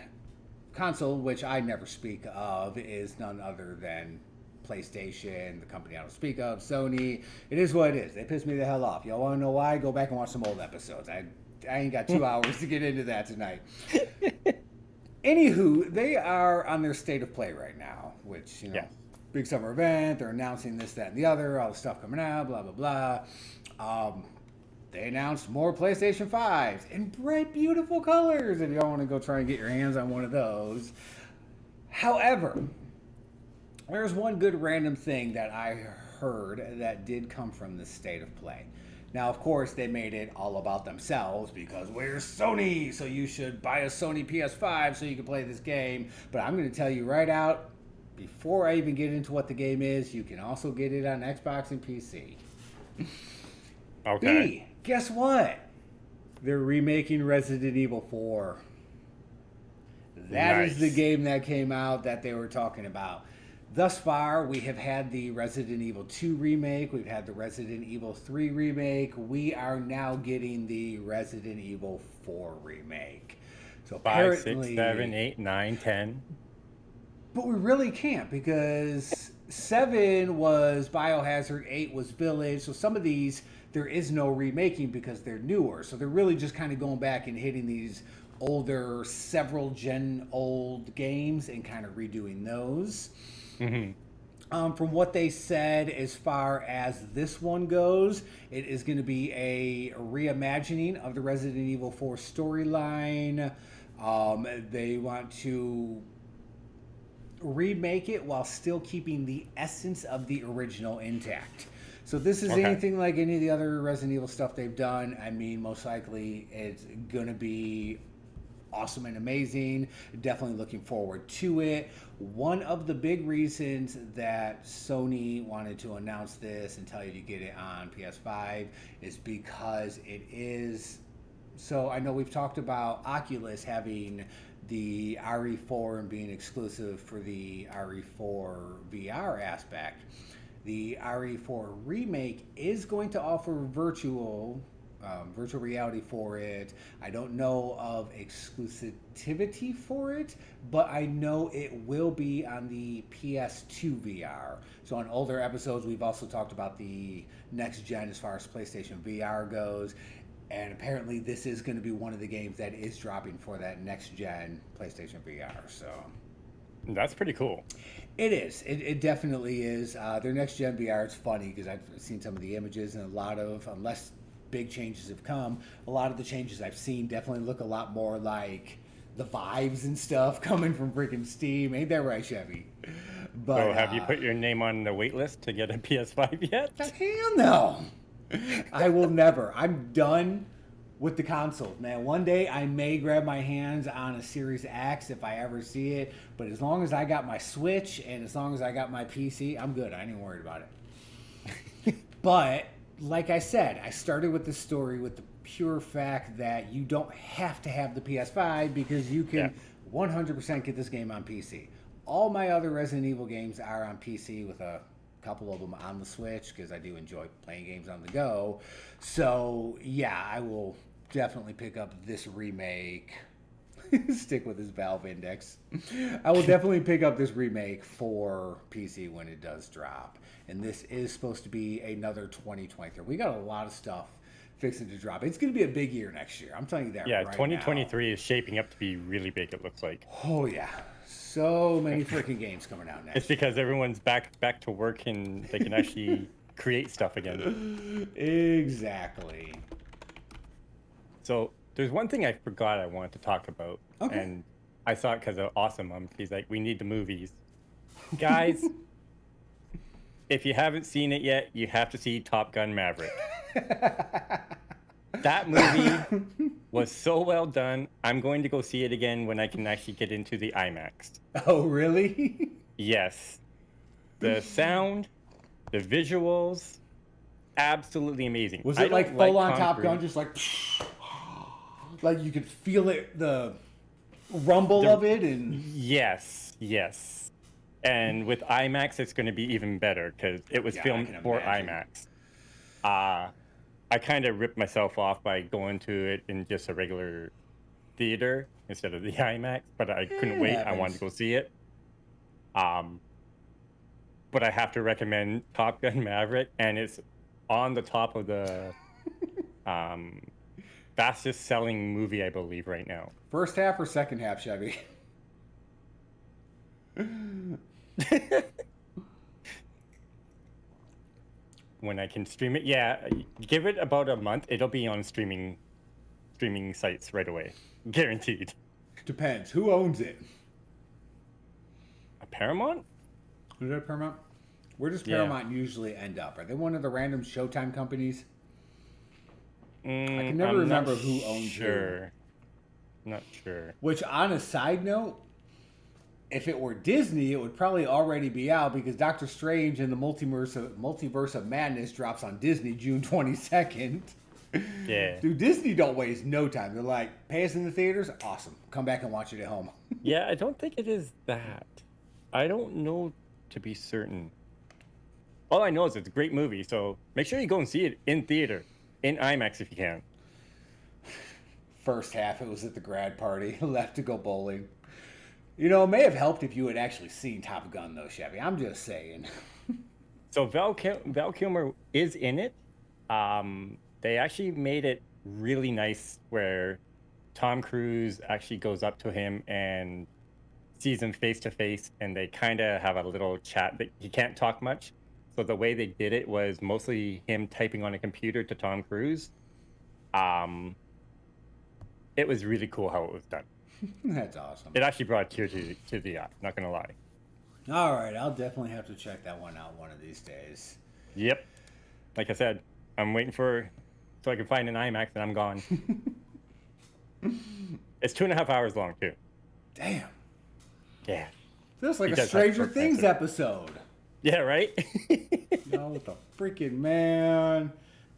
console, which I never speak of, is none other than PlayStation, the company I don't speak of, Sony. It is what it is. They piss me the hell off. Y'all want to know why? Go back and watch some old episodes. I ain't got 2 hours to get into that tonight. Anywho, they are on their state of play right now, which, big summer event. They're announcing this, that, and the other, all the stuff coming out, blah, blah, blah. They announced more PlayStation 5s in bright, beautiful colors if y'all want to go try and get your hands on one of those. However, there's one good random thing that I heard that did come from this state of play. Now, of course, they made it all about themselves because we're Sony, so you should buy a Sony PS5 so you can play this game. But I'm going to tell you right out, before I even get into what the game is, you can also get it on Xbox and PC. Okay. B, guess what? They're remaking Resident Evil 4. That is the game that came out that they were talking about. Thus far, we have had the Resident Evil 2 remake. We've had the Resident Evil 3 remake. We are now getting the Resident Evil 4 remake. So 5, 6, 7, 8, 9, 10. But we really can't because 7 was Biohazard, 8 was Village. So some of these, there is no remaking because they're newer. So they're really just kind of going back and hitting these older, several gen old games and kind of redoing those. Mm-hmm. From what they said, as far as this one goes, it is going to be a reimagining of the Resident Evil 4 storyline. They want to remake it while still keeping the essence of the original intact. So this is anything like any of the other Resident Evil stuff they've done. I mean, most likely it's going to be awesome and amazing. Definitely looking forward to it. One of the big reasons that Sony wanted to announce this and tell you to get it on PS5 is because it is... So I know we've talked about Oculus having the RE4 and being exclusive for the RE4 VR aspect. The RE4 remake is going to offer virtual reality for it. I don't know of exclusivity for it, but I know it will be on the PS2 VR. So on older episodes, we've also talked about the next gen as far as PlayStation VR goes. And apparently this is going to be one of the games that is dropping for that next gen PlayStation VR. So that's pretty cool. It is. It definitely is. Their next gen VR, it's funny because I've seen some of the images and a lot of, unless big changes have come, a lot of the changes I've seen definitely look a lot more like the Vives and stuff coming from freaking Steam. Ain't that right, Chevy? But so have you put your name on the wait list to get a PS5 yet? Hell no. I will never. I'm done with the consoles, man. One day I may grab my hands on a Series X if I ever see it, but as long as I got my Switch and as long as I got my PC, I'm good. I ain't even worried about it. But like I said, I started with the story with the pure fact that you don't have to have the PS5 because you can 100% get this game on PC. All my other Resident Evil games are on PC with a couple of them on the Switch because I do enjoy playing games on the go. So, yeah, I will definitely pick up this remake. Stick with this Valve Index. I will definitely pick up this remake for PC when it does drop. And this is supposed to be another 2023. We got a lot of stuff fixing to drop. It's going to be a big year next year. I'm telling you that right 2023 now. Is shaping up to be really big, it looks like. Oh, yeah. So many freaking games coming out next It's because everyone's back to work and they can actually create stuff again. Exactly. So there's one thing I forgot I wanted to talk about. Okay. And I saw it because of Awesome Mom. She's like, we need the movies. Guys, if you haven't seen it yet, you have to see Top Gun Maverick. That movie was so well done. I'm going to go see it again when I can actually get into the IMAX. Oh, really? Yes. The sound, the visuals, absolutely amazing. Was it like full on Top Gun, Cruise. just like you could feel it, the rumble of it, and Yes. And with IMAX, it's going to be even better because it was filmed for IMAX. I kind of ripped myself off by going to it in just a regular theater instead of the IMAX, but I couldn't wait. I wanted to go see it. But I have to recommend Top Gun Maverick, and it's on the top of the fastest selling movie, I believe, right now. First half or second half, Chevy? When I can stream it, yeah, give it about a month. It'll be on streaming sites right away, guaranteed. Depends. Who owns it? A Paramount? Is that Paramount? Where does Paramount usually end up? Are they one of the random Showtime companies? I can never remember who owns it. Not sure. Which, on a side note, if it were Disney, it would probably already be out because Doctor Strange and the Multiverse of Madness drops on Disney June 22nd. Yeah. Dude, Disney don't waste no time. They're like, pay us in the theaters? Awesome. Come back and watch it at home. Yeah, I don't think it is that. I don't know to be certain. All I know is it's a great movie, so make sure you go and see it in theater, in IMAX if you can. First half, it was at the grad party. Left to go bowling. You know, it may have helped if you had actually seen Top Gun, though, Chevy. I'm just saying. So Val Kilmer is in it. They actually made it really nice where Tom Cruise actually goes up to him and sees him face to face, and they kind of have a little chat. But he can't talk much. So the way they did it was mostly him typing on a computer to Tom Cruise. It was really cool how it was done. That's awesome. It actually brought a tear to the eye, not going to lie. All right, I'll definitely have to check that one out one of these days. Yep. Like I said, I'm waiting so I can find an IMAX and I'm gone. It's 2.5 hours long, too. Damn. Yeah. Feels like a Stranger Things episode. Yeah, right? No, what the freaking man.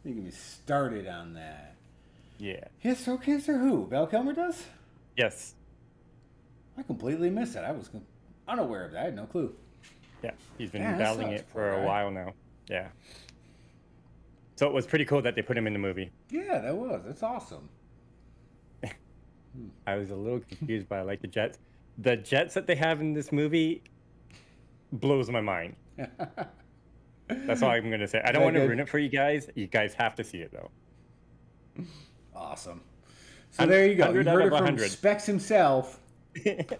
You get me started on that. Yeah. His throat cancer who? Val Kilmer does? Yes. I completely missed it. I was unaware of that. I had no clue. Yeah, he's been battling it for a while now. Yeah. So it was pretty cool that they put him in the movie. Yeah, that was. That's awesome. I was a little confused by like the jets. The jets that they have in this movie blows my mind. That's all I'm going to say. I don't want to ruin it for you guys. You guys have to see it, though. Awesome. So there you go. You heard it from 100. Specs himself.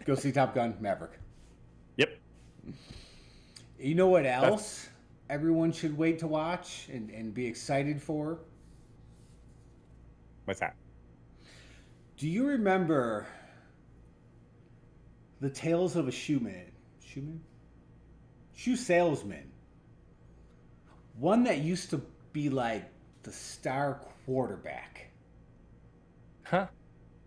Go see Top Gun Maverick. Yep. You know what else everyone should wait to watch and be excited for? What's that? Do you remember the Tales of a Shoe salesman? One that used to be like the star quarterback. Huh?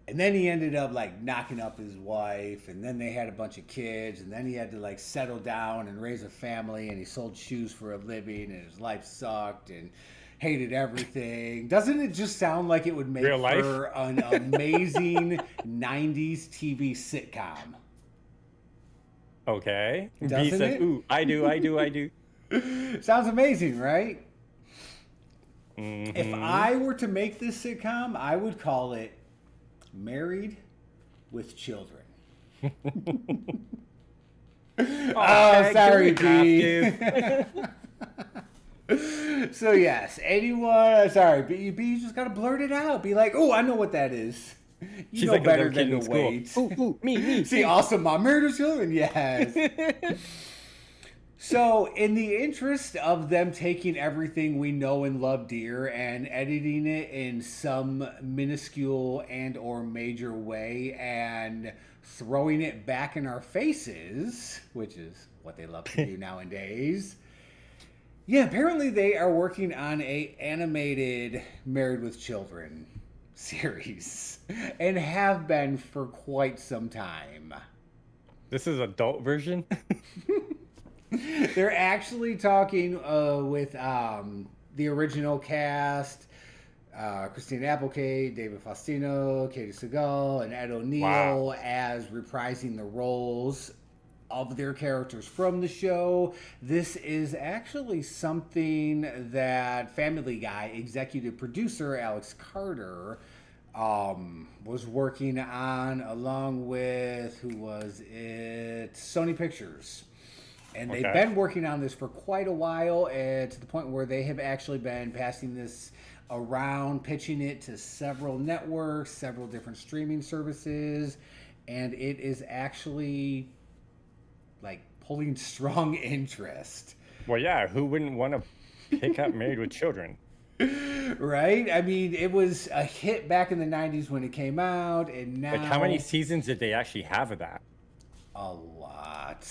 And then he ended up like knocking up his wife, and then they had a bunch of kids, and then he had to like settle down and raise a family, and he sold shoes for a living, and his life sucked and hated everything. Doesn't it just sound like it would make for an amazing 90s TV sitcom? Okay. Doesn't B says, it? ooh, I do. Sounds amazing, right? Mm-hmm. If I were to make this sitcom, I would call it Married with Children. Oh, sorry, B. So yes, anyone? Sorry, B. You just gotta blurt it out. Be like, oh, I know what that is. You know like better than to wait. Ooh, me. See, awesome, Mom. Married with Children, yes. So, in the interest of them taking everything we know and love dear and editing it in some minuscule and or major way and throwing it back in our faces, which is what they love to do nowadays, Yeah, apparently they are working on a animated Married with Children series and have been for quite some time. This is adult version? They're actually talking with the original cast, Christina Applegate, David Faustino, Katie Seagal, and Ed O'Neill as reprising the roles of their characters from the show. This is actually something that Family Guy executive producer Alex Carter was working on along with, who was it? Sony Pictures. And they've been working on this for quite a while, and to the point where they have actually been passing this around, pitching it to several networks, several different streaming services, and it is actually like pulling strong interest. Well, yeah, who wouldn't want to pick up Married with Children? Right? I mean, it was a hit back in the 90s when it came out, and now... Like, how many seasons did they actually have of that? A lot.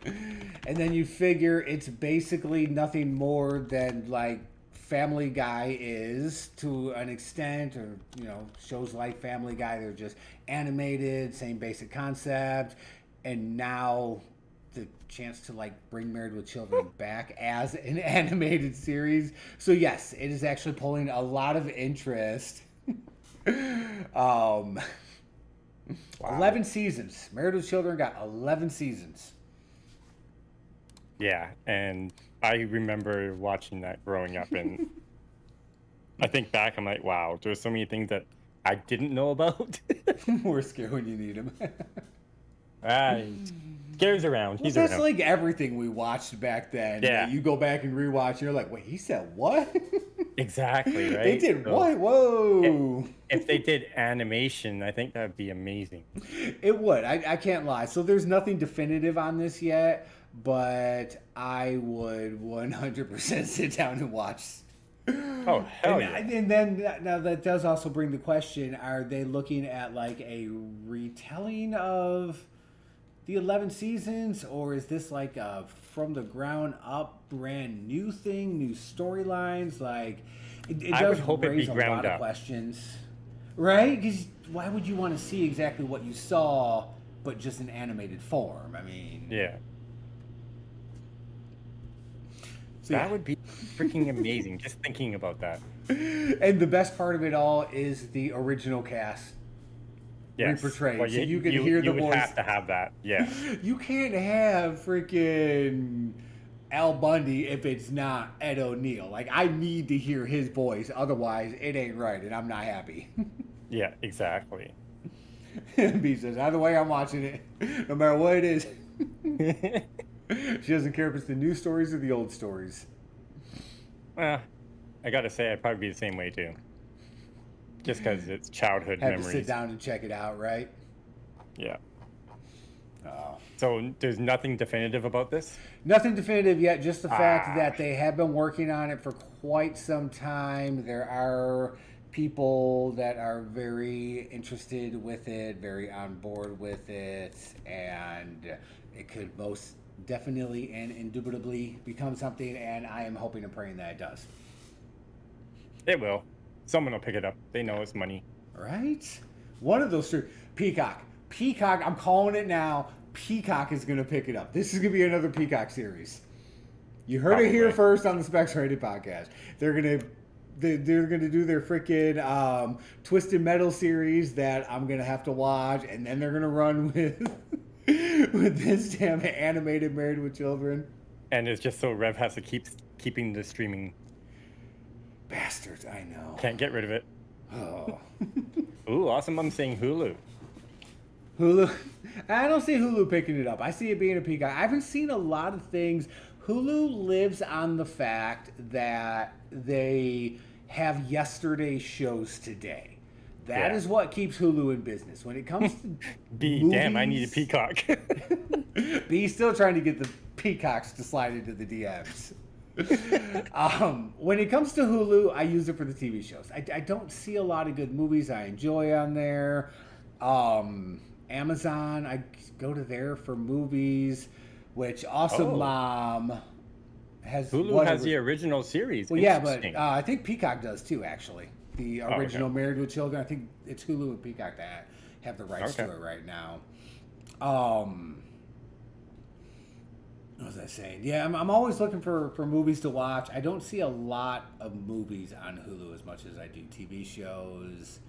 And then you figure it's basically nothing more than like Family Guy is to an extent, or, you know, shows like Family Guy, they're just animated, same basic concept, and now the chance to like bring Married with Children back as an animated series. So yes, it is actually pulling a lot of interest. 11 seasons. Married with Children got 11 seasons. Yeah, and I remember watching that growing up, and I think back, I'm like, wow, there's so many things that I didn't know about. We're scared when you need him. Gary's around. He's that's around. like everything we watched back then. Yeah. You go back and rewatch, and you're like, wait, he said what? Exactly, right? They did what? Whoa. If they did animation, I think that would be amazing. It would. I can't lie. So there's nothing definitive on this yet, but I would 100% sit down and watch. Oh, hell yeah. And then, now that does also bring the question, are they looking at like a retelling of the 11 seasons, or is this like a from the ground up brand new thing, new storylines? Like, it does raise a lot of questions, right? Because why would you want to see exactly what you saw, but just in animated form? I mean, yeah. So that would be freaking amazing, just thinking about that. And the best part of it all is the original cast. Yes. Reportrayed. Well, So you can hear the voice. You would have to have that, yeah. You can't have freaking Al Bundy if it's not Ed O'Neill. Like, I need to hear his voice, otherwise it ain't right, and I'm not happy. Yeah, exactly. B says, either way, I'm watching it, no matter what it is. She doesn't care if it's the new stories or the old stories. I gotta say, I'd probably be the same way too. Just because it's childhood memories. Have to sit down and check it out, right? Yeah. Oh. So there's nothing definitive about this? Nothing definitive yet, just the fact that they have been working on it for quite some time. There are people that are very interested with it, very on board with it, and it could most definitely and indubitably become something, and I am hoping and praying that it does. It will. Someone will pick it up. They know it's money. Right? One of those three. Peacock, I'm calling it now. Peacock is going to pick it up. This is going to be another Peacock series. You heard it here first on the SpecsRated Podcast. They're going to do their freaking Twisted Metal series that I'm going to have to watch, and then they're going to run with with this damn animated Married with Children. And it's just so Rev has to keep keeping the streaming. Bastards, I know. Can't get rid of it. Oh. Ooh, awesome. I'm saying Hulu. Hulu. I don't see Hulu picking it up. I see it being a Peacock. I haven't seen a lot of things. Hulu lives on the fact that they have yesterday's shows today. That is what keeps Hulu in business. When it comes to B, movies, damn, I need a Peacock. B's still trying to get the Peacocks to slide into the DMs. When it comes to Hulu, I use it for the TV shows. I don't see a lot of good movies I enjoy on there. Amazon, I go to there for movies, which Awesome Mom has Hulu has the original series. Well, yeah, but I think Peacock does too. Actually, the original Married with Children. I think it's Hulu and Peacock that have the rights to it right now. What was I saying? Yeah, I'm always looking for movies to watch. I don't see a lot of movies on Hulu as much as I do TV shows.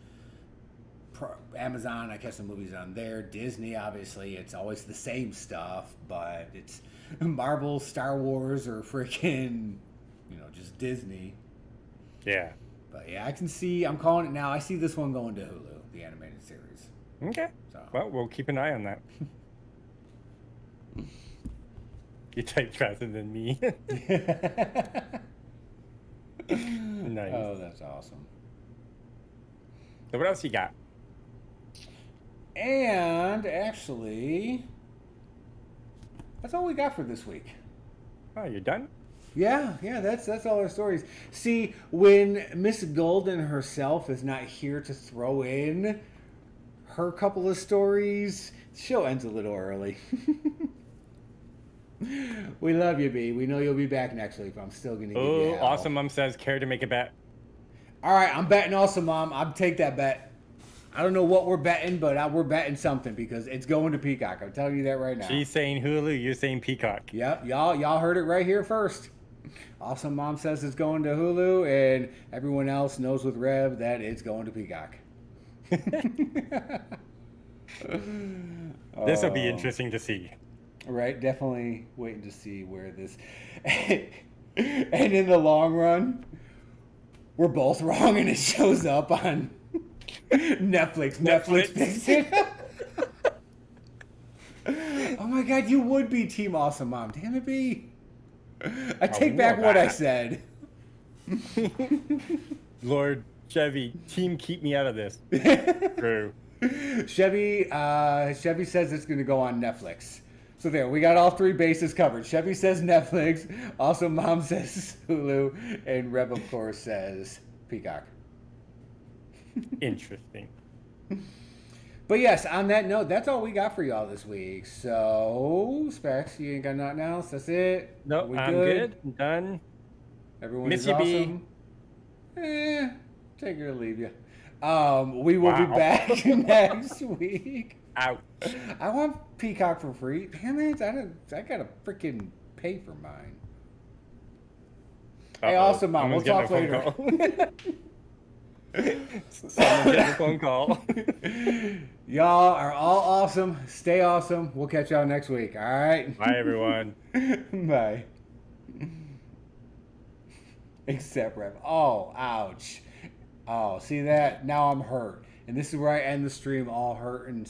Amazon, I catch some movies on there. Disney, obviously, it's always the same stuff, but it's Marvel, Star Wars, or freaking, just Disney. Yeah. But yeah, I can see, I'm calling it now. I see this one going to Hulu, the animated series. Okay. So. Well, we'll keep an eye on that. You type faster than me. Nice. Oh, that's awesome. So what else you got? And actually, that's all we got for this week. Oh, you're done? Yeah, that's all our stories. See, when Miss Golden herself is not here to throw in her couple of stories, the show ends a little early. We love you, B. We know you'll be back next week, but I'm still going to give you hell. Awesome Mom says, care to make a bet? All right, I'm betting Awesome Mom. I'll take that bet. I don't know what we're betting, but we're betting something because it's going to Peacock. I'm telling you that right now. She's saying Hulu, you're saying Peacock. Yep, y'all heard it right here first. Awesome Mom says it's going to Hulu, and everyone else knows with Rev that it's going to Peacock. This will be interesting to see. Right, definitely waiting to see where this... And in the long run, we're both wrong and it shows up on Netflix. Netflix picks it up. Oh my God, you would be Team Awesome Mom. Damn it, B. I take back what I said. Lord Chevy, team, keep me out of this. True. Chevy says it's going to go on Netflix. So there, we got all three bases covered. Chevy says Netflix, Awesome Mom says Hulu, and Reb, of course, says Peacock. Interesting. But yes, on that note, that's all we got for y'all this week. So, Specs, you ain't got nothing else? That's it? Nope, I'm good. I'm done. Everyone Miss is you, awesome? Take it or leave you. We will be back next week. Ouch. I want Peacock for free. Damn it, I gotta freaking pay for mine. Hey, Awesome Mom, we'll talk later. Someone getting a phone call. Y'all are all awesome. Stay awesome. We'll catch y'all next week. All right? Bye, everyone. Bye. Except Rev. Oh, ouch. Oh, see that? Now I'm hurt. And this is where I end the stream all hurt and